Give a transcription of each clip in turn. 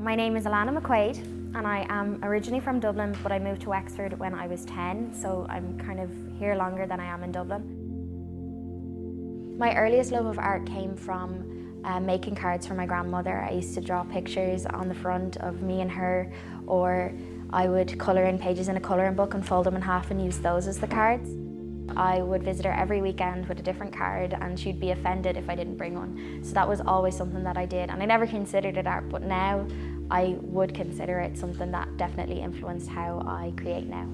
My name is Alannah McQuade and I am originally from Dublin, but I moved to Wexford when I was 10, so I'm kind of here longer than I am in Dublin. My earliest love of art came from making cards for my grandmother. I used to draw pictures on the front of me and her, or I would colour in pages in a colouring book and fold them in half and use those as the cards. I would visit her every weekend with a different card and she'd be offended if I didn't bring one. So that was always something that I did, and I never considered it art, but now I would consider it something that definitely influenced how I create now.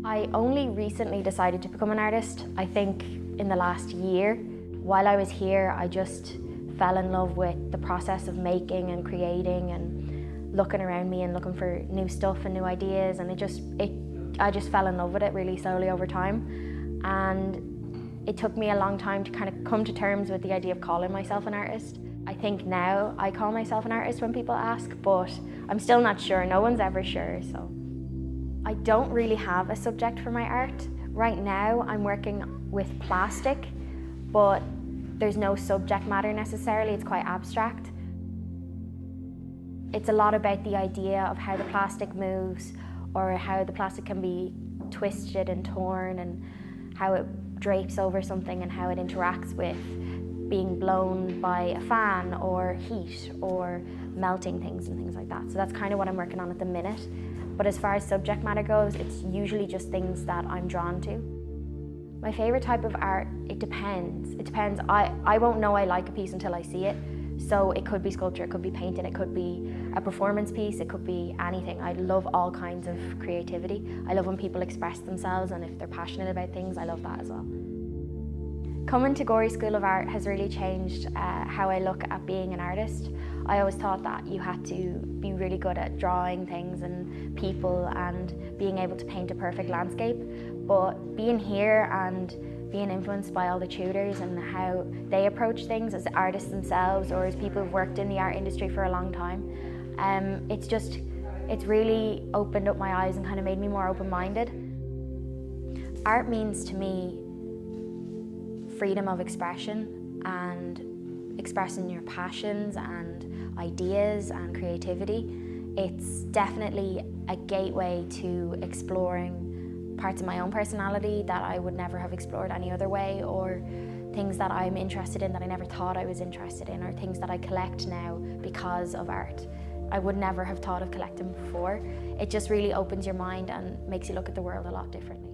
I only recently decided to become an artist, I think in the last year. While I was here, I just fell in love with the process of making and creating and looking around me and looking for new stuff and new ideas, and I just fell in love with it really slowly over time. And it took me a long time to kind of come to terms with the idea of calling myself an artist. I think now I call myself an artist when people ask, but I'm still not sure. No one's ever sure, so. I don't really have a subject for my art. Right now I'm working with plastic, but there's no subject matter necessarily, it's quite abstract. It's a lot about the idea of how the plastic moves, or how the plastic can be twisted and torn, and how it drapes over something and how it interacts with being blown by a fan or heat or melting things and things like that. So that's kind of what I'm working on at the minute. But as far as subject matter goes, it's usually just things that I'm drawn to. My favourite type of art, it depends. It depends. I won't know I like a piece until I see it. So it could be sculpture, it could be painting, it could be a performance piece, it could be anything. I love all kinds of creativity. I love when people express themselves, and if they're passionate about things, I love that as well. Coming to Gorey School of Art has really changed how I look at being an artist. I always thought that you had to be really good at drawing things and people and being able to paint a perfect landscape. But being here and being influenced by all the tutors and how they approach things as artists themselves or as people who've worked in the art industry for a long time, it's really opened up my eyes and kind of made me more open-minded. Art means to me freedom of expression and expressing your passions and ideas and creativity. It's definitely a gateway to exploring parts of my own personality that I would never have explored any other way, or things that I'm interested in that I never thought I was interested in, or things that I collect now because of art. I would never have thought of collecting before. It just really opens your mind and makes you look at the world a lot differently.